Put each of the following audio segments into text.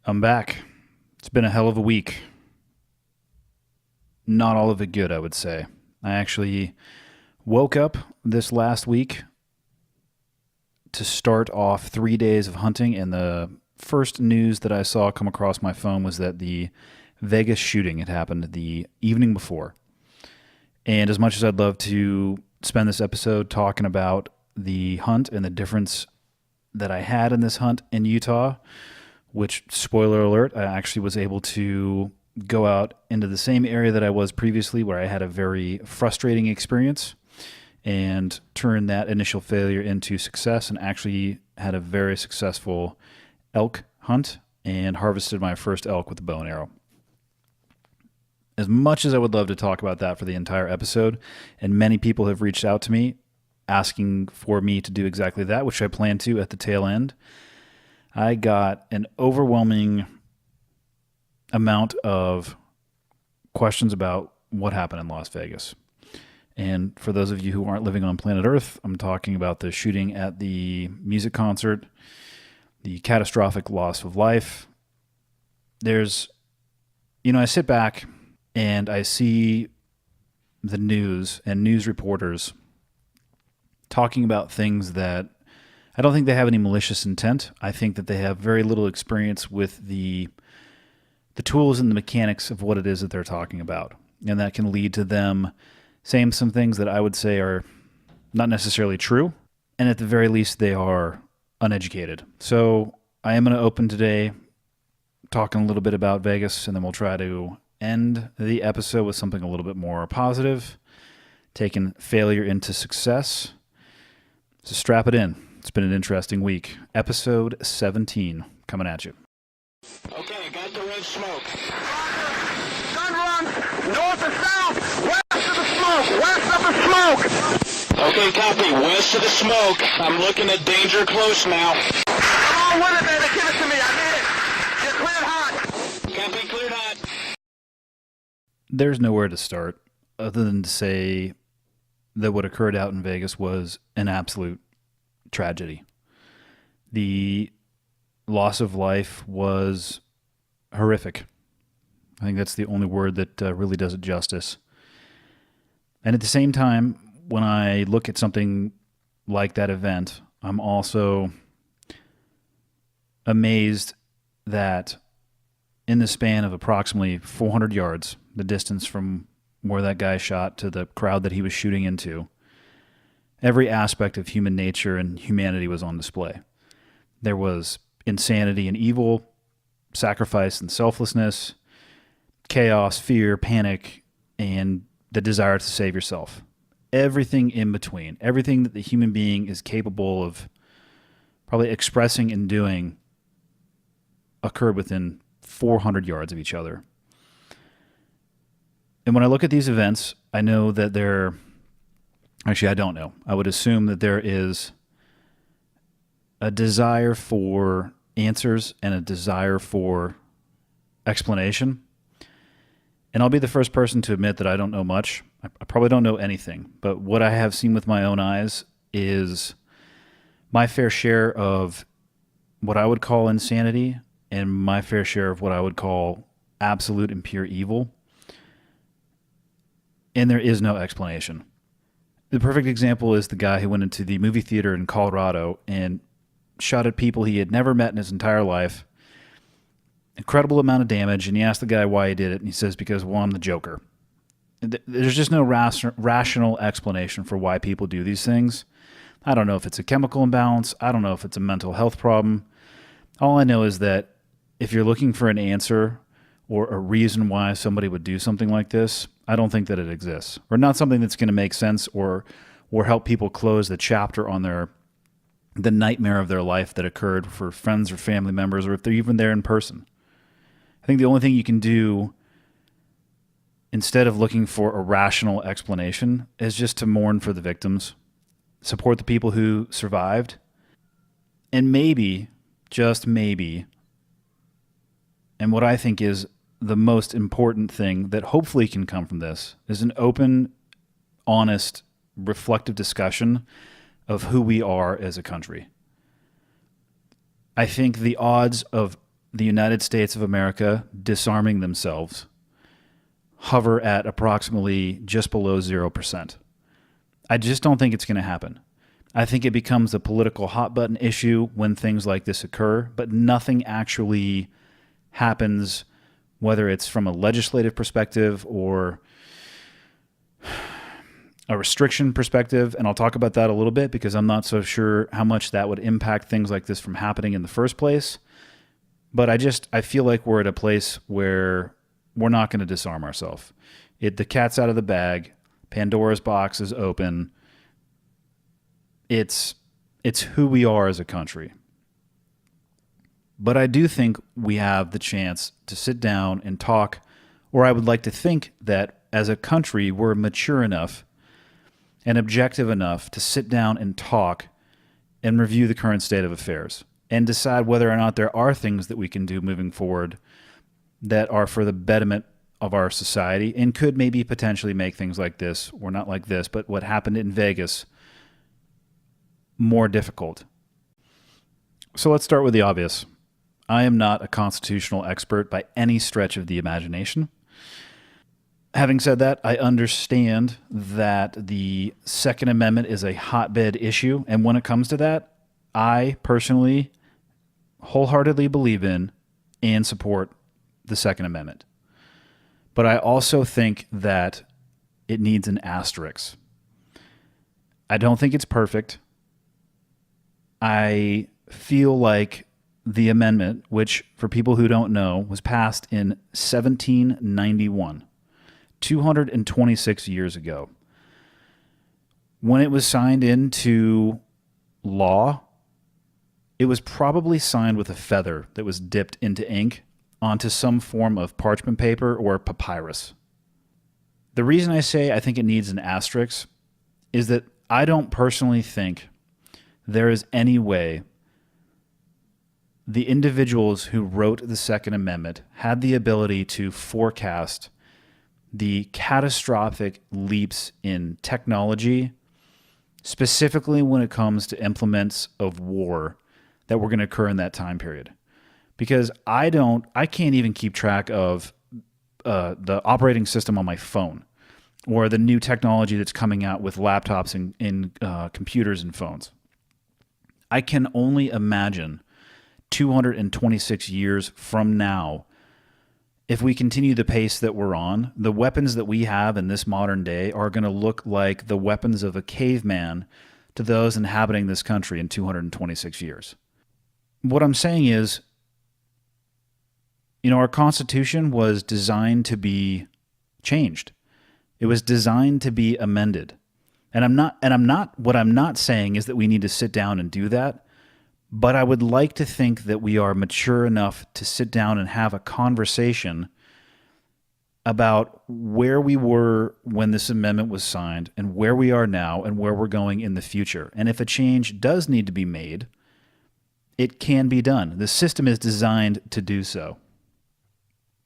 I'm back. It's been a hell of a week. Not all of it good, I would say. I actually woke up this last week to start off 3 days of hunting, and the first news that I saw come across my phone was that the Vegas shooting had happened the evening before. And as much as I'd love to spend this episode talking about the hunt and the difference that I had in this hunt in Utah, which, spoiler alert, I actually was able to go out into the same area that I was previously, where I had a very frustrating experience, and turn that initial failure into success, and actually had a very successful elk hunt and harvested my first elk with a bow and arrow. As much as I would love to talk about that for the entire episode, and many people have reached out to me asking for me to do exactly that, which I plan to at the tail end, I got an overwhelming amount of questions about what happened in Las Vegas. And for those of you who aren't living on planet Earth, I'm talking about the shooting at the music concert, the catastrophic loss of life. I sit back and I see the news and news reporters talking about things that I don't think they have any malicious intent. I think that they have very little experience with the tools and the mechanics of what it is that they're talking about. And that can lead to them saying some things that I would say are not necessarily true. And at the very least, they are uneducated. So I am going to open today talking a little bit about Vegas, and then we'll try to end the episode with something a little bit more positive, taking failure into success. So strap it in. It's been an interesting week. Episode 17 coming at you. Okay, got the red smoke. Gun run! North and south! West of the smoke! West of the smoke! Okay, copy. West of the smoke. I'm looking at danger close now. Come on with it, baby. Give it to me. I need it. You're cleared hot. Copy, cleared hot. There's nowhere to start other than to say that what occurred out in Vegas was an absolute tragedy. The loss of life was horrific. I think that's the only word that really does it justice. And at the same time, when I look at something like that event, I'm also amazed that in the span of approximately 400 yards, the distance from where that guy shot to the crowd that he was shooting into, every aspect of human nature and humanity was on display. There was insanity and evil, sacrifice and selflessness, chaos, fear, panic, and the desire to save yourself. Everything in between, everything that the human being is capable of probably expressing and doing occurred within 400 yards of each other. And when I look at these events, I know that I don't know. I would assume that there is a desire for answers and a desire for explanation. And I'll be the first person to admit that I don't know much. I probably don't know anything. But what I have seen with my own eyes is my fair share of what I would call insanity and my fair share of what I would call absolute and pure evil. And there is no explanation. The perfect example is the guy who went into the movie theater in Colorado and shot at people he had never met in his entire life. Incredible amount of damage. And he asked the guy why he did it. And he says, because, well, I'm the Joker. There's just no rational explanation for why people do these things. I don't know if it's a chemical imbalance. I don't know if it's a mental health problem. All I know is that if you're looking for an answer or a reason why somebody would do something like this, I don't think that it exists, or not something that's going to make sense or help people close the chapter on the nightmare of their life that occurred for friends or family members, or if they're even there in person. I think the only thing you can do instead of looking for a rational explanation is just to mourn for the victims, support the people who survived, and maybe, just maybe, and what I think is the most important thing that hopefully can come from this is an open, honest, reflective discussion of who we are as a country. I think the odds of the United States of America disarming themselves hover at approximately just below 0%. I just don't think it's going to happen. I think it becomes a political hot button issue when things like this occur, but nothing actually happens, whether it's from a legislative perspective or a restriction perspective. And I'll talk about that a little bit because I'm not so sure how much that would impact things like this from happening in the first place. But I feel like we're at a place where we're not going to disarm ourselves. The cat's out of the bag. Pandora's box is open. It's who we are as a country. But I do think we have the chance to sit down and talk, or I would like to think that as a country, we're mature enough and objective enough to sit down and talk and review the current state of affairs and decide whether or not there are things that we can do moving forward that are for the betterment of our society and could maybe potentially make things like this, or not like this, but what happened in Vegas, more difficult. So let's start with the obvious. I am not a constitutional expert by any stretch of the imagination. Having said that, I understand that the Second Amendment is a hotbed issue, and when it comes to that, I personally wholeheartedly believe in and support the Second Amendment. But I also think that it needs an asterisk. I don't think it's perfect. I feel like the amendment, which for people who don't know, was passed in 1791, 226 years ago. When it was signed into law, it was probably signed with a feather that was dipped into ink onto some form of parchment paper or papyrus. The reason I say I think it needs an asterisk is that I don't personally think there is any way the individuals who wrote the Second Amendment had the ability to forecast the catastrophic leaps in technology, specifically when it comes to implements of war that were going to occur in that time period. Because I can't even keep track of the operating system on my phone or the new technology that's coming out with laptops and computers and phones. I can only imagine 226 years from now, if we continue the pace that we're on, the weapons that we have in this modern day are going to look like the weapons of a caveman to those inhabiting this country in 226 years. What I'm saying is, our Constitution was designed to be changed. It was designed to be amended. What I'm not saying is that we need to sit down and do that. But I would like to think that we are mature enough to sit down and have a conversation about where we were when this amendment was signed and where we are now and where we're going in the future. And if a change does need to be made, it can be done. The system is designed to do so.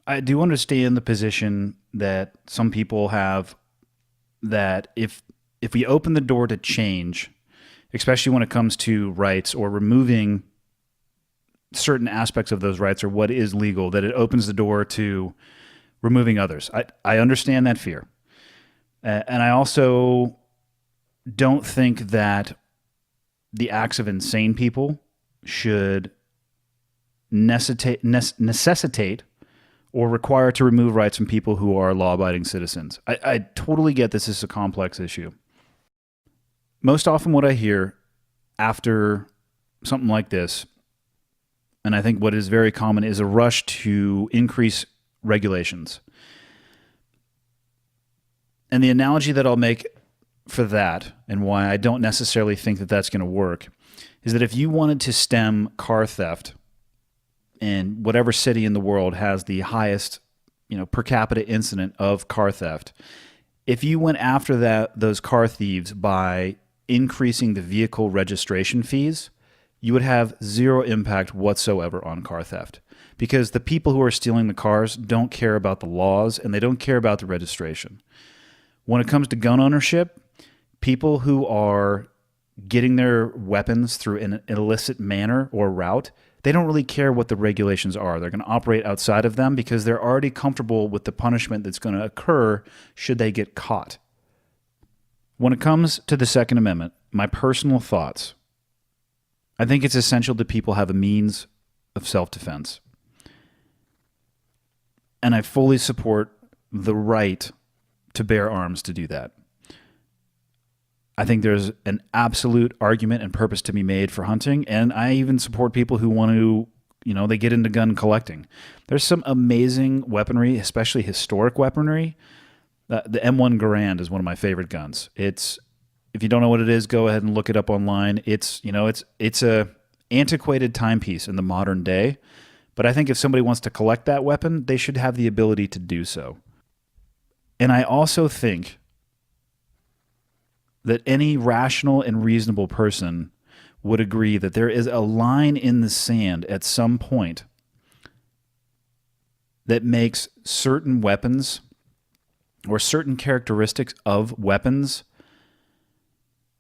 I do understand the position that some people have that if we open the door to change, especially when it comes to rights or removing certain aspects of those rights or what is legal, that it opens the door to removing others. I understand that fear. And I also don't think that the acts of insane people should necessitate or require to remove rights from people who are law-abiding citizens. I totally get this is a complex issue. Most often what I hear after something like this, and I think what is very common, is a rush to increase regulations. And the analogy that I'll make for that, and why I don't necessarily think that that's going to work, is that if you wanted to stem car theft, and whatever city in the world has the highest, per capita incident of car theft, if you went after those car thieves by increasing the vehicle registration fees, you would have zero impact whatsoever on car theft, because the people who are stealing the cars don't care about the laws and they don't care about the registration. When it comes to gun ownership, people who are getting their weapons through an illicit manner or route, they don't really care what the regulations are. They're going to operate outside of them because they're already comfortable with the punishment that's going to occur should they get caught. When it comes to the Second Amendment, my personal thoughts, I think it's essential that people have a means of self-defense. And I fully support the right to bear arms to do that. I think there's an absolute argument and purpose to be made for hunting, and I even support people who want to, they get into gun collecting. There's some amazing weaponry, especially historic weaponry. The M1 Garand is one of my favorite guns. If you don't know what it is, go ahead and look it up online. It's a antiquated timepiece in the modern day, but I think if somebody wants to collect that weapon, they should have the ability to do so. And I also think that any rational and reasonable person would agree that there is a line in the sand at some point that makes certain weapons or certain characteristics of weapons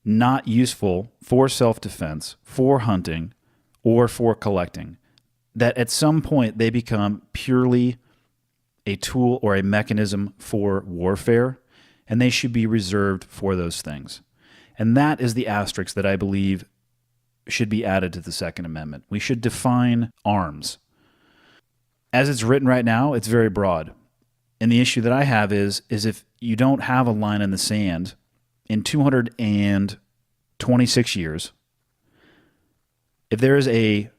not useful for self-defense, for hunting, or for collecting. That at some point they become purely a tool or a mechanism for warfare, and they should be reserved for those things. And that is the asterisk that I believe should be added to the Second Amendment. We should define arms. As it's written right now, it's very broad. And the issue that I have is if you don't have a line in the sand in 226 years, if there is a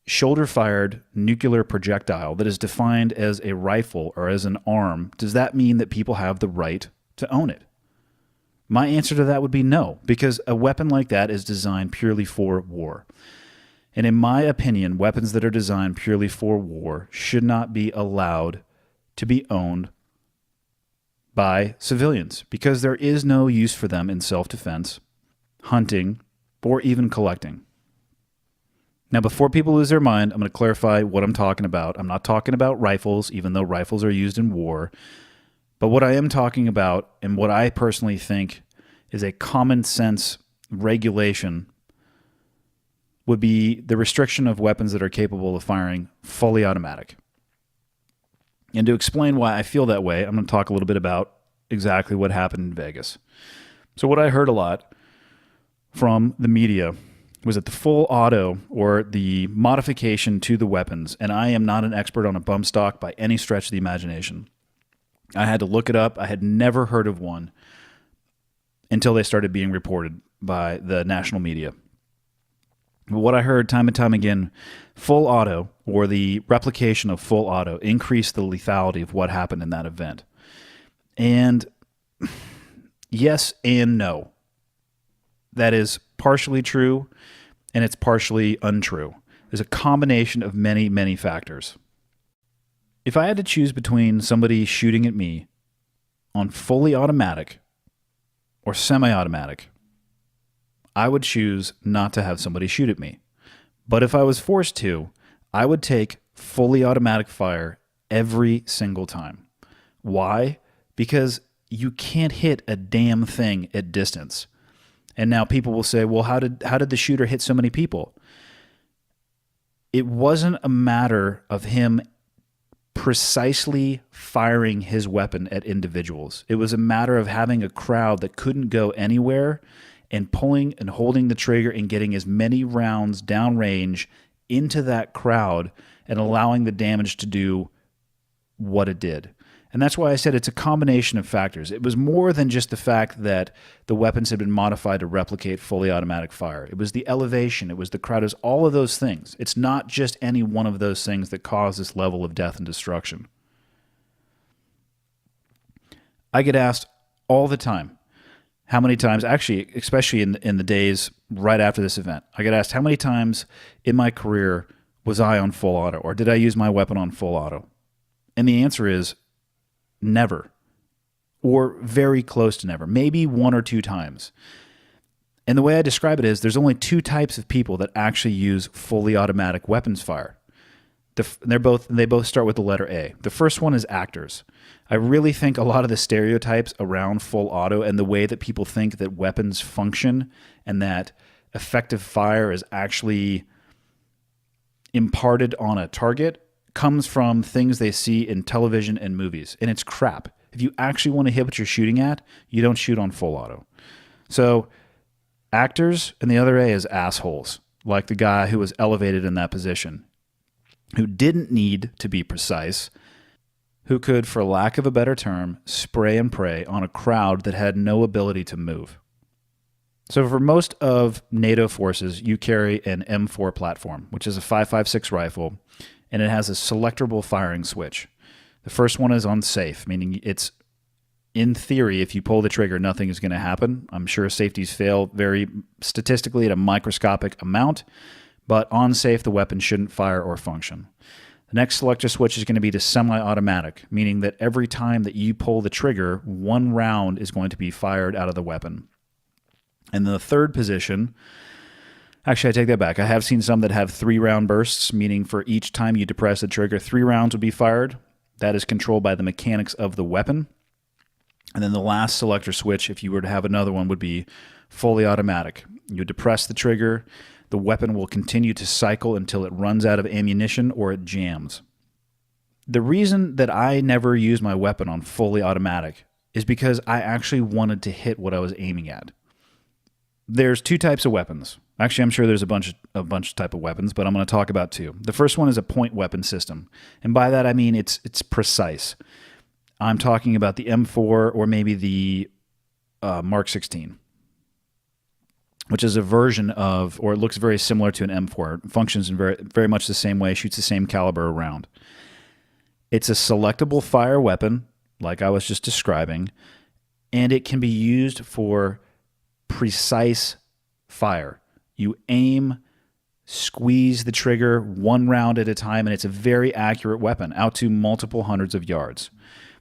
shoulder-fired nuclear projectile that is defined as a rifle or as an arm, does that mean that people have the right to own it? My answer to that would be no, because a weapon like that is designed purely for war. And in my opinion, weapons that are designed purely for war should not be allowed to be owned by civilians, because there is no use for them in self-defense, hunting, or even collecting. Now, before people lose their mind, I'm going to clarify what I'm talking about. I'm not talking about rifles, even though rifles are used in war. But what I am talking about, and what I personally think is a common sense regulation, would be the restriction of weapons that are capable of firing fully automatic. And to explain why I feel that way, I'm going to talk a little bit about exactly what happened in Vegas. So what I heard a lot from the media was that the full auto, or the modification to the weapons, and I am not an expert on a bump stock by any stretch of the imagination. I had to look it up. I had never heard of one until they started being reported by the national media. But what I heard time and time again, full auto, or the replication of full auto, increased the lethality of what happened in that event. And yes and no. That is partially true, and it's partially untrue. There's a combination of many, many factors. If I had to choose between somebody shooting at me on fully automatic or semi-automatic, I would choose not to have somebody shoot at me. But if I was forced to, I would take fully automatic fire every single time. Why? Because you can't hit a damn thing at distance. And now people will say, well, how did the shooter hit so many people? It wasn't a matter of him precisely firing his weapon at individuals. It was a matter of having a crowd that couldn't go anywhere and pulling and holding the trigger and getting as many rounds downrange into that crowd and allowing the damage to do what it did. And that's why I said it's a combination of factors. It was more than just the fact that the weapons had been modified to replicate fully automatic fire. It was the elevation. It was the crowd. It was all of those things. It's not just any one of those things that caused this level of death and destruction. I get asked all the time, how many times, actually, especially in the days right after this event, I get asked how many times in my career was I on full auto, or did I use my weapon on full auto? And the answer is never, or very close to never, maybe one or two times. And the way I describe it is there's only two types of people that actually use fully automatic weapons fire. They both start with the letter A. The first one is actors. I really think a lot of the stereotypes around full auto and the way that people think that weapons function and that effective fire is actually imparted on a target comes from things they see in television and movies, and it's crap. If you actually want to hit what you're shooting at, you don't shoot on full auto. So actors in the other A is assholes, like the guy who was elevated in that position, who didn't need to be precise, who could, for lack of a better term, spray and pray on a crowd that had no ability to move. So for most of NATO forces, you carry an M4 platform, which is a 5.56 rifle, and it has a selectable firing switch. The first one is on safe, meaning it's, in theory, if you pull the trigger, nothing is going to happen. I'm sure safeties fail very statistically at a microscopic amount, but on safe, the weapon shouldn't fire or function. The next selector switch is going to be to semi-automatic, meaning that every time that you pull the trigger, one round is going to be fired out of the weapon. And the third position, actually I take that back. I have seen some that have 3-round bursts, meaning for each time you depress the trigger, 3 rounds will be fired. That is controlled by the mechanics of the weapon. And then the last selector switch, if you were to have another one, would be fully automatic. You depress the trigger, the weapon will continue to cycle until it runs out of ammunition or it jams. The reason that I never use my weapon on fully automatic is because I actually wanted to hit what I was aiming at. There's 2 types of weapons. Actually, I'm sure there's a bunch of type of weapons, but I'm going to talk about 2. The first one is a point weapon system, and by that I mean it's precise. I'm talking about the M4 or maybe the Mark 16, which is a version of, or it looks very similar to an M4. It functions in very much the same way, shoots the same caliber round. It's a selectable fire weapon, like I was just describing, and it can be used for precise fire. You aim, squeeze the trigger 1 round at a time, and it's a very accurate weapon, out to multiple hundreds of yards.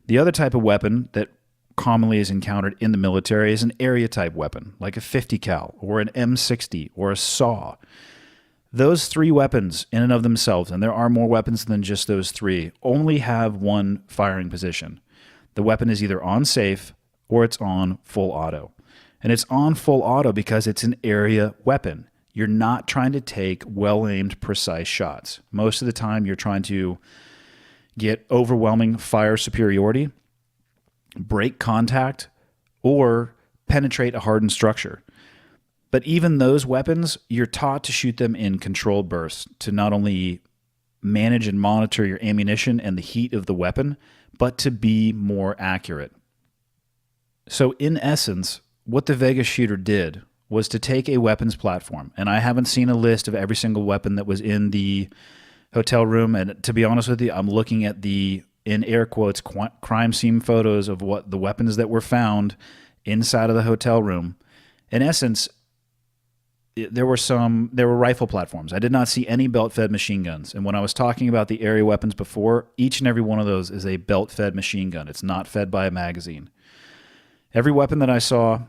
The other type of weapon that commonly is encountered in the military is an area type weapon, like a 50 cal or an M60 or a SAW. Those 3 weapons in and of themselves, and there are more weapons than just those 3, only have one firing position. The weapon is either on safe or it's on full auto. And it's on full auto because it's an area weapon. You're not trying to take well-aimed, precise shots. Most of the time, you're trying to get overwhelming fire superiority, break contact, or penetrate a hardened structure. But even those weapons, you're taught to shoot them in controlled bursts to not only manage and monitor your ammunition and the heat of the weapon, but to be more accurate. So in essence, what the Vegas shooter did was to take a weapons platform, and I haven't seen a list of every single weapon that was in the hotel room, and to be honest with you, I'm looking at the, in air quotes, crime scene photos of what the weapons that were found inside of the hotel room. In essence, there were rifle platforms. I did not see any belt-fed machine guns, and when I was talking about the area weapons before, each and every one of those is a belt-fed machine gun. It's not fed by a magazine. Every weapon that I saw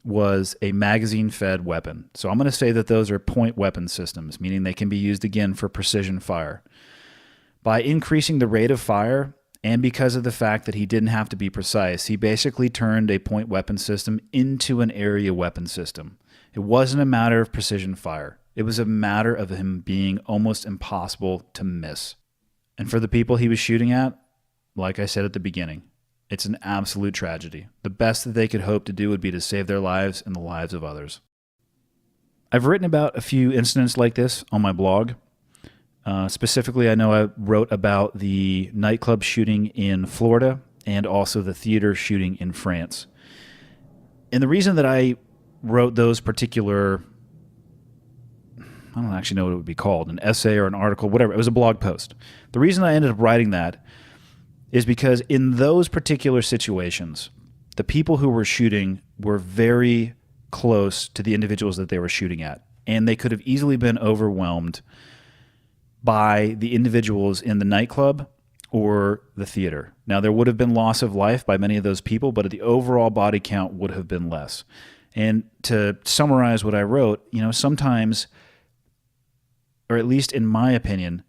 was a magazine-fed weapon. So I'm going to say that those are point weapon systems, meaning they can be used again for precision fire. By increasing the rate of fire, and because of the fact that he didn't have to be precise, he basically turned a point weapon system into an area weapon system. It wasn't a matter of precision fire. It was a matter of him being almost impossible to miss. And for the people he was shooting at, like I said at the beginning, it's an absolute tragedy. The best that they could hope to do would be to save their lives and the lives of others. I've written about a few incidents like this on my blog. Specifically, I know I wrote about the nightclub shooting in Florida and also the theater shooting in France. And the reason that I wrote those particular, I don't actually know what it would be called, an essay or an article, whatever, it was a blog post. The reason I ended up writing that is because in those particular situations, the people who were shooting were very close to the individuals that they were shooting at, and they could have easily been overwhelmed by the individuals in the nightclub or the theater. Now, there would have been loss of life by many of those people, but the overall body count would have been less. And to summarize what I wrote, sometimes, or at least in my opinion,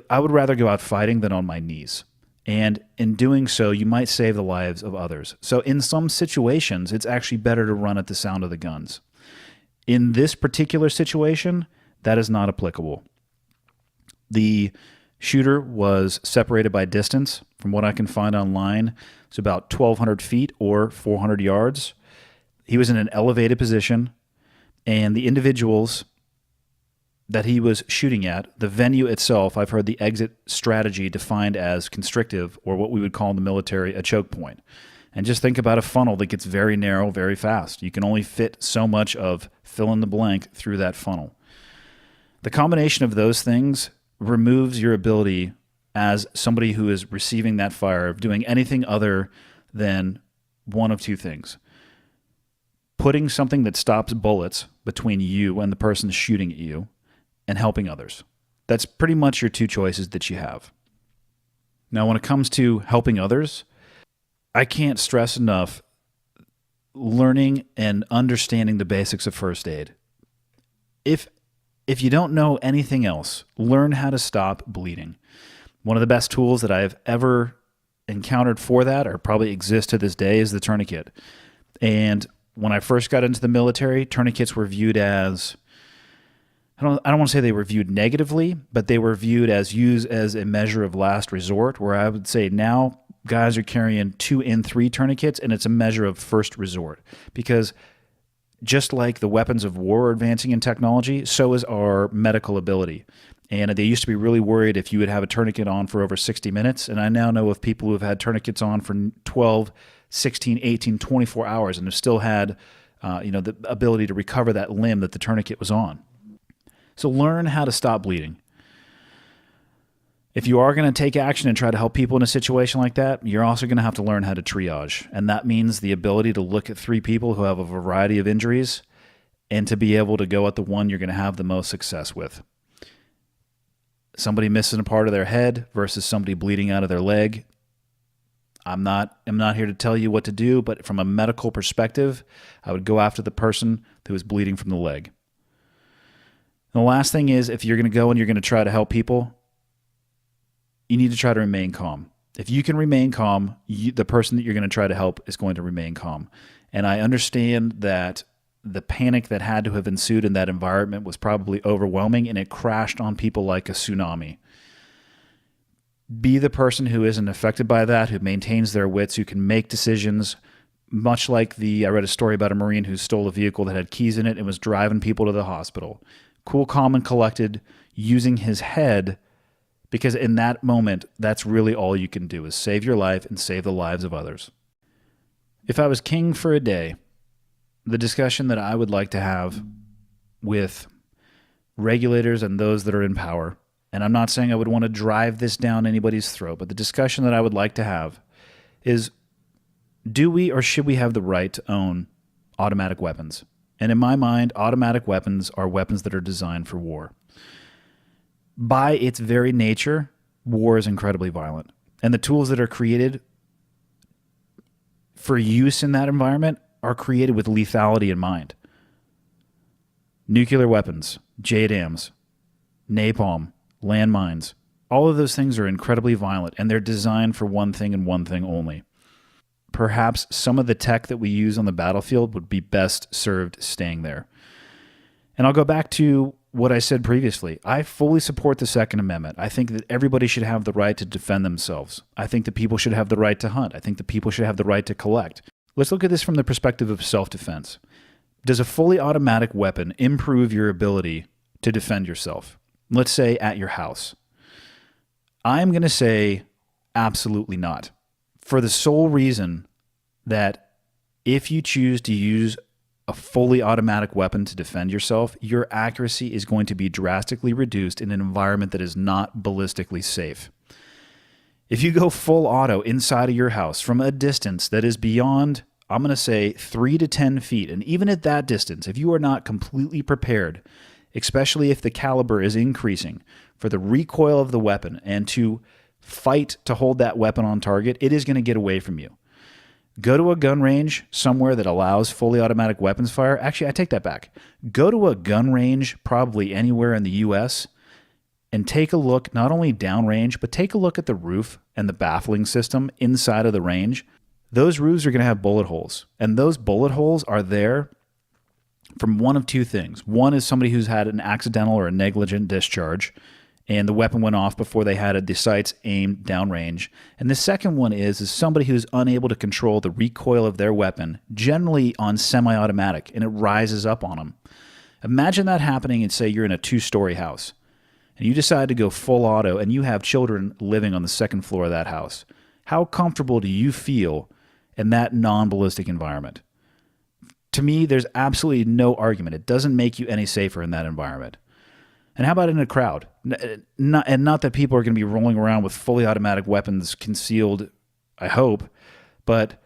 I would rather go out fighting than on my knees. And in doing so, you might save the lives of others. So in some situations, it's actually better to run at the sound of the guns. In this particular situation, that is not applicable. The shooter was separated by distance. From what I can find online, it's about 1,200 feet or 400 yards. He was in an elevated position, and the individuals that he was shooting at, the venue itself, I've heard the exit strategy defined as constrictive, or what we would call in the military a choke point. And just think about a funnel that gets very narrow very fast. You can only fit so much of fill in the blank through that funnel. The combination of those things removes your ability as somebody who is receiving that fire of doing anything other than one of two things. Putting something that stops bullets between you and the person shooting at you, and helping others. That's pretty much your two choices that you have. Now, when it comes to helping others, I can't stress enough learning and understanding the basics of first aid. If you don't know anything else, learn how to stop bleeding. One of the best tools that I've ever encountered for that, or probably exists to this day, is the tourniquet. And when I first got into the military, tourniquets were viewed as, I don't want to say they were viewed negatively, but they were viewed as used as a measure of last resort, where I would say now guys are carrying 2 and 3 tourniquets, and it's a measure of first resort. Because just like the weapons of war are advancing in technology, so is our medical ability. And they used to be really worried if you would have a tourniquet on for over 60 minutes, and I now know of people who have had tourniquets on for 12, 16, 18, 24 hours, and have still had the ability to recover that limb that the tourniquet was on. So learn how to stop bleeding. If you are going to take action and try to help people in a situation like that, you're also going to have to learn how to triage. And that means the ability to look at 3 people who have a variety of injuries and to be able to go at the one you're going to have the most success with. Somebody missing a part of their head versus somebody bleeding out of their leg. I'm not here to tell you what to do, but from a medical perspective, I would go after the person who is bleeding from the leg. And the last thing is, if you're going to go and you're going to try to help people, you need to try to remain calm. If you can remain calm, the person that you're going to try to help is going to remain calm. And I understand that the panic that had to have ensued in that environment was probably overwhelming, and it crashed on people like a tsunami. Be the person who isn't affected by that, who maintains their wits, who can make decisions, much like I read a story about a Marine who stole a vehicle that had keys in it and was driving people to the hospital. Cool, calm, and collected, using his head, because in that moment, that's really all you can do, is save your life and save the lives of others. If I was king for a day, the discussion that I would like to have with regulators and those that are in power, and I'm not saying I would want to drive this down anybody's throat, but the discussion that I would like to have is, do we or should we have the right to own automatic weapons? And in my mind, automatic weapons are weapons that are designed for war. By its very nature, war is incredibly violent. And the tools that are created for use in that environment are created with lethality in mind. Nuclear weapons, JDAMs, napalm, landmines, all of those things are incredibly violent, and they're designed for one thing and one thing only. Perhaps some of the tech that we use on the battlefield would be best served staying there. And I'll go back to what I said previously. I fully support the Second Amendment. I think that everybody should have the right to defend themselves. I think that people should have the right to hunt. I think that people should have the right to collect. Let's look at this from the perspective of self-defense. Does a fully automatic weapon improve your ability to defend yourself? Let's say at your house. I'm going to say absolutely not. For the sole reason that if you choose to use a fully automatic weapon to defend yourself, your accuracy is going to be drastically reduced in an environment that is not ballistically safe. If you go full auto inside of your house from a distance that is beyond, I'm going to say 3 to 10 feet, and even at that distance, if you are not completely prepared, especially if the caliber is increasing for the recoil of the weapon and to fight to hold that weapon on target, it is going to get away from you. Go to a gun range somewhere that allows fully automatic weapons fire. Actually, I take that back. Go to a gun range probably anywhere in the U.S. and take a look, not only downrange, but take a look at the roof and the baffling system inside of the range. Those roofs are going to have bullet holes, and those bullet holes are there from one of two things. One is somebody who's had an accidental or a negligent discharge, and the weapon went off before they had the sights aimed downrange. And the second one is somebody who's unable to control the recoil of their weapon, generally on semi-automatic, and it rises up on them. Imagine that happening and say you're in a 2-story house, and you decide to go full auto, and you have children living on the second floor of that house. How comfortable do you feel in that non-ballistic environment? To me, there's absolutely no argument. It doesn't make you any safer in that environment. And how about in a crowd? Not that people are going to be rolling around with fully automatic weapons concealed, I hope, but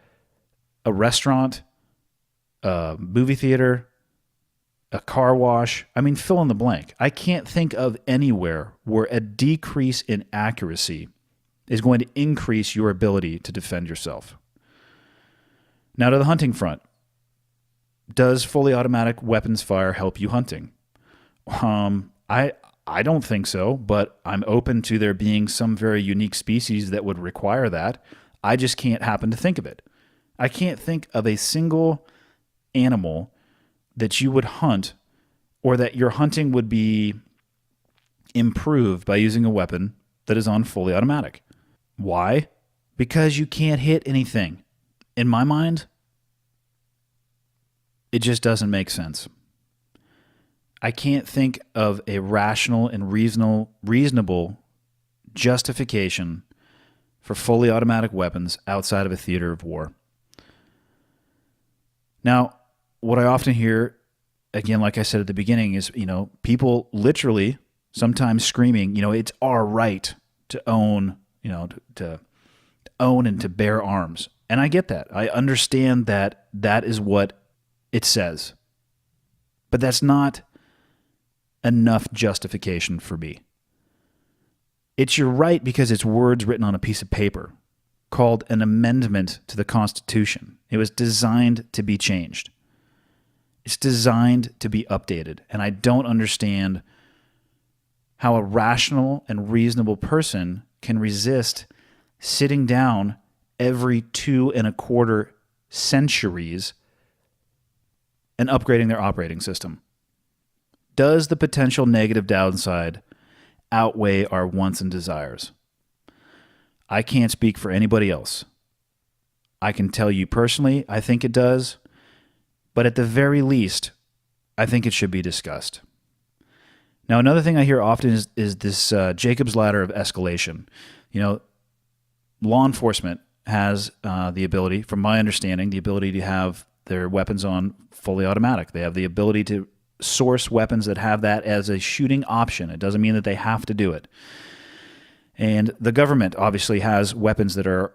a restaurant, a movie theater, a car wash. I mean, fill in the blank. I can't think of anywhere where a decrease in accuracy is going to increase your ability to defend yourself. Now to the hunting front. Does fully automatic weapons fire help you hunting? I don't think so, but I'm open to there being some very unique species that would require that. I just can't happen to think of it. I can't think of a single animal that you would hunt or that your hunting would be improved by using a weapon that is on fully automatic. Why? Because you can't hit anything. In my mind, it just doesn't make sense. I can't think of a rational and reasonable justification for fully automatic weapons outside of a theater of war. Now, what I often hear, again, like I said at the beginning, is, people literally sometimes screaming, it's our right to own, to own and to bear arms. And I get that. I understand that that is what it says. But that's not enough justification for me. It's your right because it's words written on a piece of paper called an amendment to the Constitution. It was designed to be changed. It's designed to be updated. And I don't understand how a rational and reasonable person can resist sitting down every 2.25 centuries and upgrading their operating system. Does the potential negative downside outweigh our wants and desires? I can't speak for anybody else. I can tell you personally, I think it does, but at the very least, I think it should be discussed. Now, another thing I hear often is this Jacob's ladder of escalation. Law enforcement has the ability, from my understanding, the ability to have their weapons on fully automatic. They have the ability to source weapons that have that as a shooting option. It doesn't mean that they have to do it. And the government obviously has weapons that are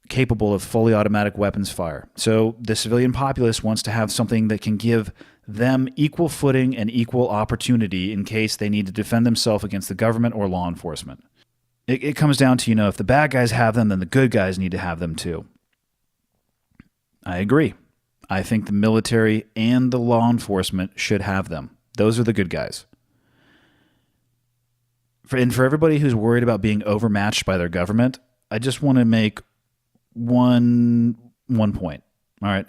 capable of fully automatic weapons fire. So the civilian populace wants to have something that can give them equal footing and equal opportunity in case they need to defend themselves against the government or law enforcement. It comes down to, if the bad guys have them, then the good guys need to have them too. I agree. I think the military and the law enforcement should have them. Those are the good guys. For everybody who's worried about being overmatched by their government, I just want to make one point. All right.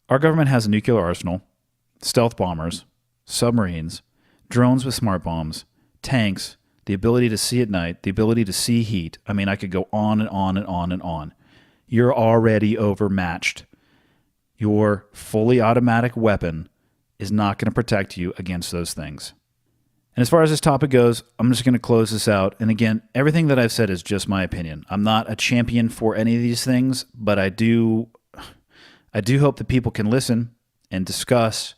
Our government has a nuclear arsenal, stealth bombers, submarines, drones with smart bombs, tanks, the ability to see at night, the ability to see heat. I mean, I could go on and on and on and on. You're already overmatched. Your fully automatic weapon is not going to protect you against those things. And as far as this topic goes, I'm just going to close this out. And again, everything that I've said is just my opinion. I'm not a champion for any of these things, but I do hope that people can listen and discuss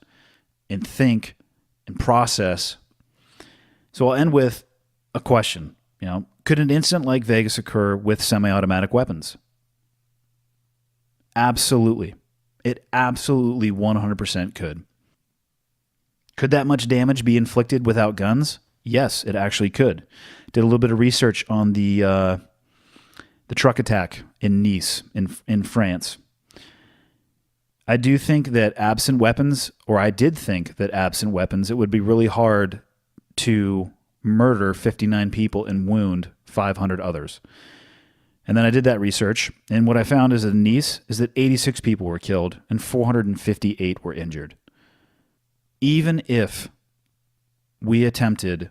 and think and process. So I'll end with a question. Could an incident like Vegas occur with semi-automatic weapons? Absolutely. It absolutely 100% could. Could that much damage be inflicted without guns? Yes, it actually could. Did a little bit of research on the truck attack in Nice, in France. I do think that absent weapons, or I did think that absent weapons, it would be really hard to murder 59 people and wound 500 others. And then I did that research, and what I found is in Nice is that 86 people were killed and 458 were injured. Even if we attempted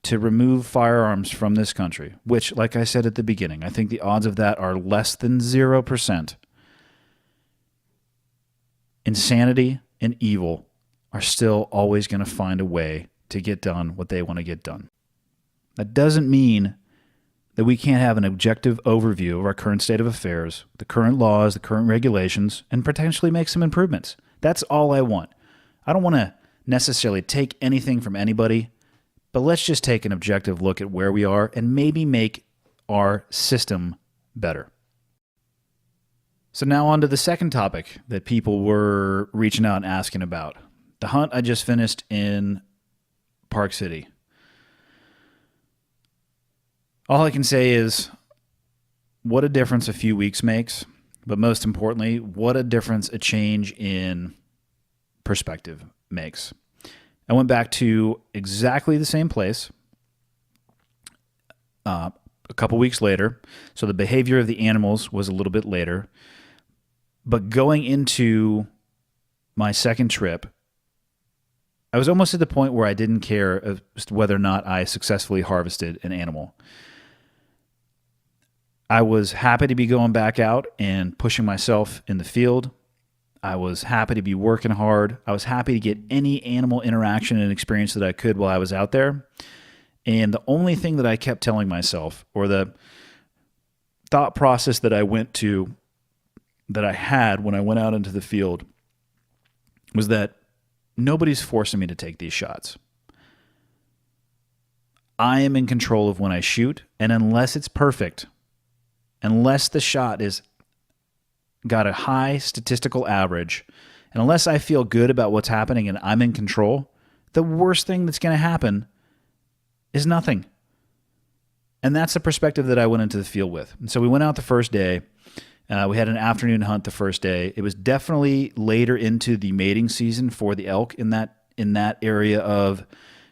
to remove firearms from this country, which, like I said at the beginning, I think the odds of that are less than 0%, insanity and evil are still always going to find a way to get done what they want to get done. That doesn't mean that we can't have an objective overview of our current state of affairs, the current laws, the current regulations, and potentially make some improvements. That's all I want. I don't want to necessarily take anything from anybody, but let's just take an objective look at where we are and maybe make our system better. So now on to the second topic that people were reaching out and asking about. The hunt I just finished in Park City. All I can say is what a difference a few weeks makes, but most importantly, what a difference a change in perspective makes. I went back to exactly the same place a couple weeks later, so the behavior of the animals was a little bit later, but going into my second trip, I was almost at the point where I didn't care as to whether or not I successfully harvested an animal. I was happy to be going back out and pushing myself in the field. I was happy to be working hard. I was happy to get any animal interaction and experience that I could while I was out there. And the only thing that I kept telling myself, or the thought process that I had when I went out into the field, was that nobody's forcing me to take these shots. I am in control of when I shoot, and unless it's perfect, unless the shot is got a high statistical average, and unless I feel good about what's happening and I'm in control, the worst thing that's going to happen is nothing. And that's the perspective that I went into the field with. And so we went out the first day. We had an afternoon hunt the first day. It was definitely later into the mating season for the elk in that area of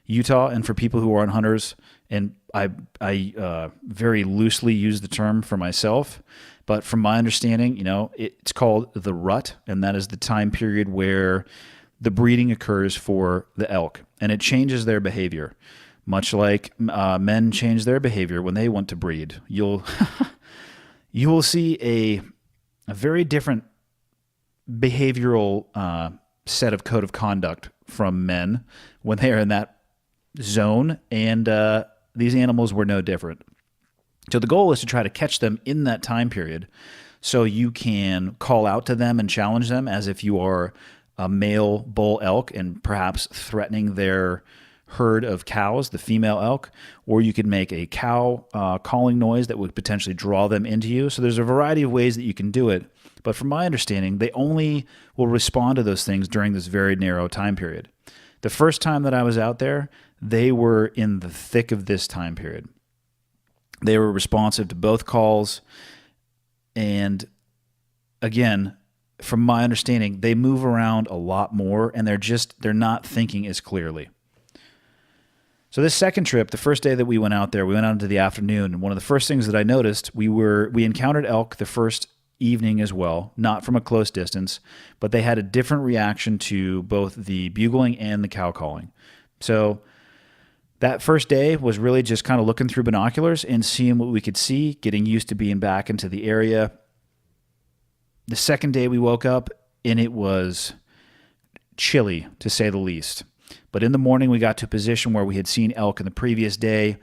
Utah. And for people who aren't hunters, and I very loosely use the term for myself, but from my understanding, it's called the rut, and that is the time period where the breeding occurs for the elk, and it changes their behavior, much like men change their behavior when they want to breed. You will see a very different behavioral set of code of conduct from men when they are in that zone, and these animals were no different. So the goal is to try to catch them in that time period so you can call out to them and challenge them as if you are a male bull elk and perhaps threatening their herd of cows, the female elk, or you could make a cow calling noise that would potentially draw them into you. So there's a variety of ways that you can do it. But from my understanding, they only will respond to those things during this very narrow time period. The first time that I was out there, they were in the thick of this time period. They were responsive to both calls. And again, from my understanding, they move around a lot more, and they're not thinking as clearly. So this second trip, the first day that we went out there, we went out into the afternoon, and one of the first things that I noticed, we encountered elk the first evening as well, not from a close distance, but they had a different reaction to both the bugling and the cow calling. So that first day was really just kind of looking through binoculars and seeing what we could see, getting used to being back into the area. The second day we woke up, and it was chilly, to say the least. But in the morning, we got to a position where we had seen elk in the previous day.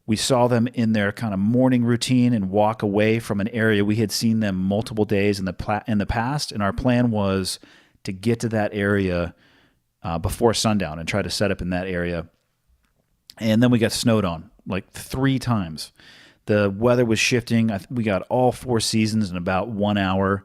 We saw them in their kind of morning routine and walk away from an area. We had seen them multiple days in the past, and our plan was to get to that area before sundown and try to set up in that area. And then we got snowed on like 3 times. The weather was shifting. We got all 4 seasons in about 1 hour,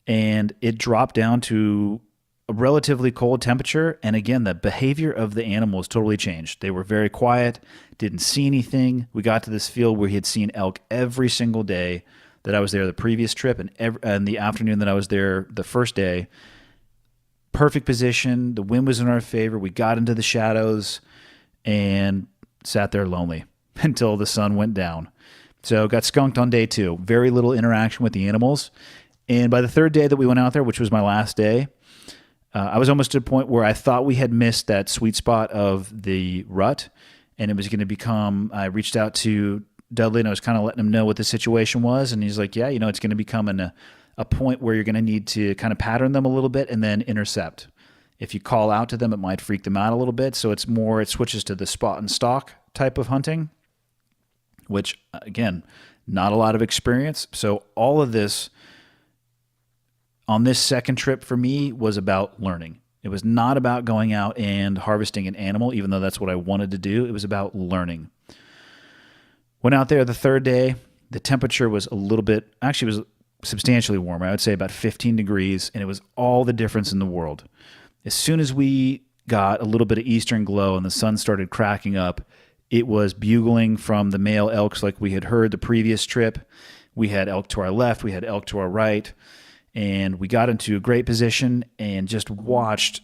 and it dropped down to a relatively cold temperature. And again, the behavior of the animals totally changed. They were very quiet, didn't see anything. We got to this field where he had seen elk every single day that I was there the previous trip, and the afternoon that I was there the first day. Perfect position. The wind was in our favor. We got into the shadows and sat there lonely until the sun went down. So got skunked on day 2. Very little interaction with the animals. And by the third day that we went out there, which was my last day, I was almost to a point where I thought we had missed that sweet spot of the rut. and it was going to become, I reached out to Dudley and I was kind of letting him know what the situation was. And he's like, yeah, it's going to become a point where you're going to need to kind of pattern them a little bit and then intercept. If you call out to them, it might freak them out a little bit. So it switches to the spot and stalk type of hunting, which again, not a lot of experience. So all of this on this second trip for me was about learning. It was not about going out and harvesting an animal, even though that's what I wanted to do. It was about learning. Went out there the third day. The temperature was actually was substantially warmer. I would say about 15 degrees, and it was all the difference in the world. As soon as we got a little bit of eastern glow and the sun started cracking up, it was bugling from the male elks like we had heard the previous trip. We had elk to our left, we had elk to our right, and we got into a great position and just watched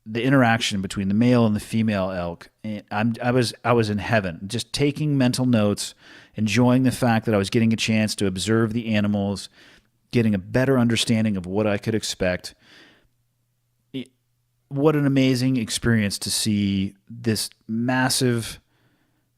the interaction between the male and the female elk. And I was in heaven, just taking mental notes, enjoying the fact that I was getting a chance to observe the animals, getting a better understanding of what I could expect. What an amazing experience to see this massive,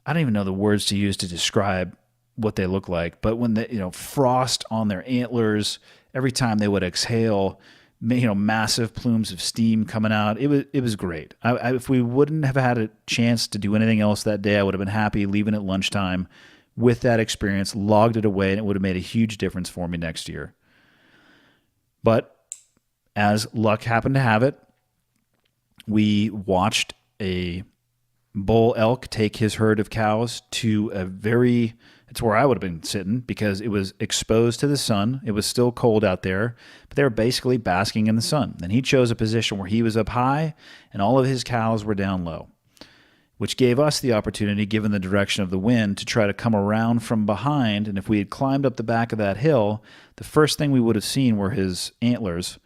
I don't even know the words to use to describe what they look like, but when the frost on their antlers, every time they would exhale, massive plumes of steam coming out. It was great. If we wouldn't have had a chance to do anything else that day, I would have been happy leaving at lunchtime with that experience, logged it away, and it would have made a huge difference for me next year. But as luck happened to have it, we watched a bull elk take his herd of cows to it's where I would have been sitting because it was exposed to the sun. It was still cold out there, but they were basically basking in the sun. And he chose a position where he was up high and all of his cows were down low, which gave us the opportunity, given the direction of the wind, to try to come around from behind. And if we had climbed up the back of that hill, the first thing we would have seen were his antlers,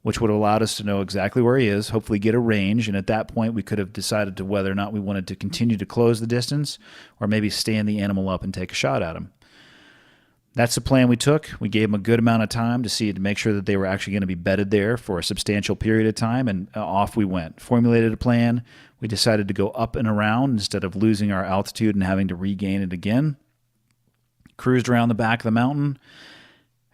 which would have allowed us to know exactly where he is, hopefully get a range. And at that point, we could have decided to whether or not we wanted to continue to close the distance or maybe stand the animal up and take a shot at him. That's the plan we took. We gave them a good amount of time to make sure that they were actually going to be bedded there for a substantial period of time, and off we went. Formulated a plan. We decided to go up and around instead of losing our altitude and having to regain it again. Cruised around the back of the mountain.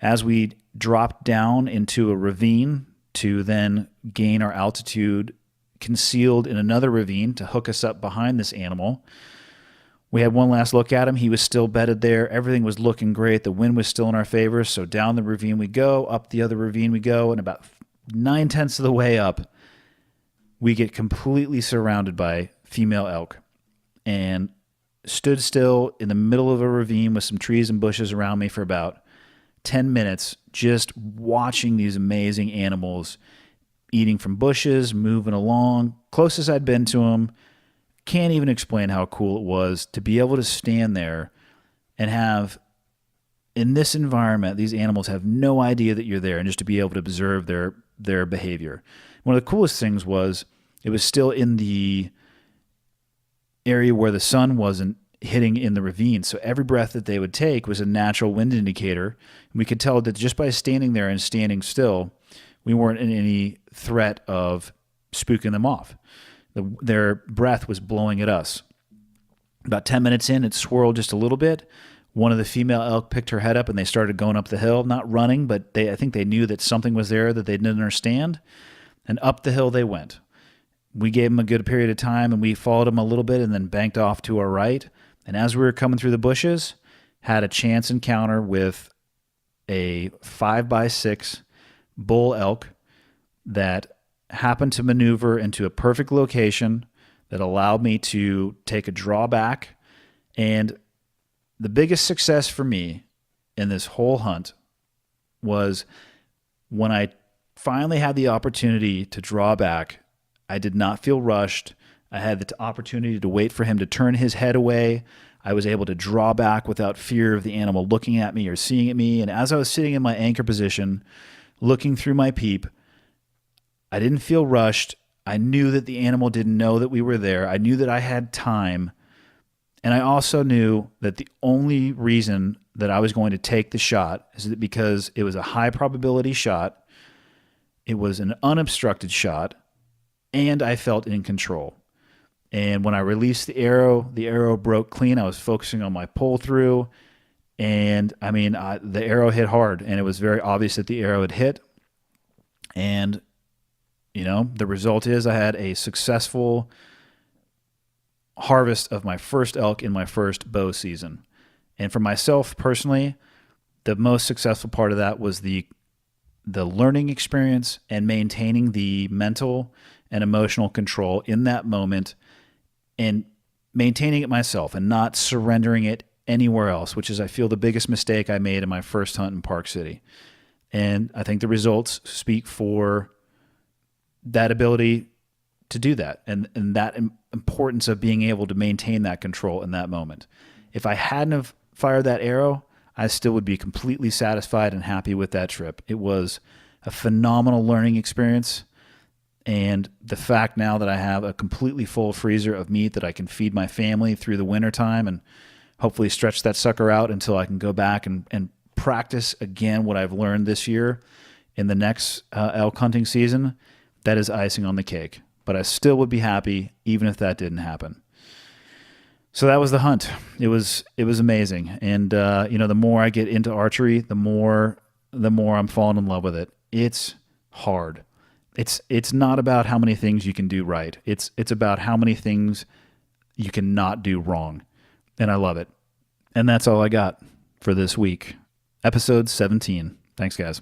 As we dropped down into a ravine, to then gain our altitude concealed in another ravine to hook us up behind this animal. We had one last look at him. He was still bedded there. Everything was looking great. The wind was still in our favor. So down the ravine we go, up the other ravine we go, and about 9/10 of the way up, we get completely surrounded by female elk and stood still in the middle of a ravine with some trees and bushes around me for about 10 minutes, just watching these amazing animals eating from bushes, moving along. Closest I'd been to them. Can't even explain how cool it was to be able to stand there and have, in this environment, these animals have no idea that you're there, and just to be able to observe their behavior. One of the coolest things was it was still in the area where the sun wasn't hitting in the ravine. So every breath that they would take was a natural wind indicator. And we could tell that just by standing there and standing still, we weren't in any threat of spooking them off. Their breath was blowing at us. About 10 minutes in, it swirled just a little bit. One of the female elk picked her head up and they started going up the hill, not running, but I think they knew that something was there that they didn't understand. And up the hill they went. We gave them a good period of time and we followed them a little bit and then banked off to our right. And as we were coming through the bushes, had a chance encounter with a 5x6 bull elk that happened to maneuver into a perfect location that allowed me to take a draw back. And the biggest success for me in this whole hunt was when I finally had the opportunity to draw back. I did not feel rushed. I had the opportunity to wait for him to turn his head away. I was able to draw back without fear of the animal looking at me or seeing at me. And as I was sitting in my anchor position, looking through my peep, I didn't feel rushed. I knew that the animal didn't know that we were there. I knew that I had time. And I also knew that the only reason that I was going to take the shot is that because it was a high probability shot, it was an unobstructed shot, and I felt in control. And when I released the arrow broke clean. I was focusing on my pull through, and I mean, the arrow hit hard, and it was very obvious that the arrow had hit. And the result is I had a successful harvest of my first elk in my first bow season. And for myself personally, the most successful part of that was the learning experience and maintaining the mental and emotional control in that moment, and maintaining it myself and not surrendering it anywhere else, which is, I feel, the biggest mistake I made in my first hunt in Park City. And I think the results speak for that ability to do that, and that importance of being able to maintain that control in that moment. If I hadn't have fired that arrow, I still would be completely satisfied and happy with that trip. It was a phenomenal learning experience. And the fact now that I have a completely full freezer of meat that I can feed my family through the wintertime and hopefully stretch that sucker out until I can go back and practice again what I've learned this year in the next elk hunting season, that is icing on the cake. But I still would be happy even if that didn't happen. So that was the hunt. It was amazing. And the more I get into archery, the more I'm falling in love with it. It's hard. It's not about how many things you can do right. It's about how many things you can not do wrong. And I love it. And that's all I got for this week. Episode 17. Thanks, guys.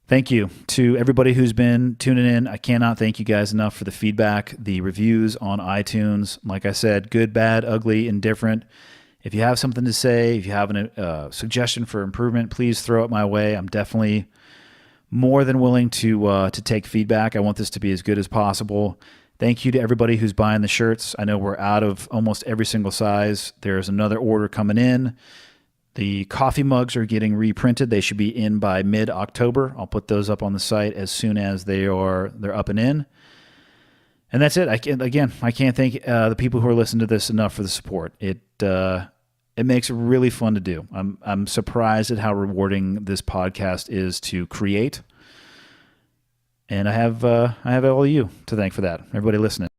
Thank you to everybody who's been tuning in. I cannot thank you guys enough for the feedback, the reviews on iTunes. Like I said, good, bad, ugly, indifferent. If you have something to say, if you have a suggestion for improvement, please throw it my way. I'm definitely more than willing to take feedback. I want this to be as good as possible. Thank you to everybody who's buying the shirts. I know we're out of almost every single size. There's another order coming in. The coffee mugs are getting reprinted. They should be in by mid-October. I'll put those up on the site as soon as they're up and in. And that's it. I can't thank the people who are listening to this enough for the support. It makes it really fun to do. I'm surprised at how rewarding this podcast is to create. And I have all of you to thank for that. Everybody listening.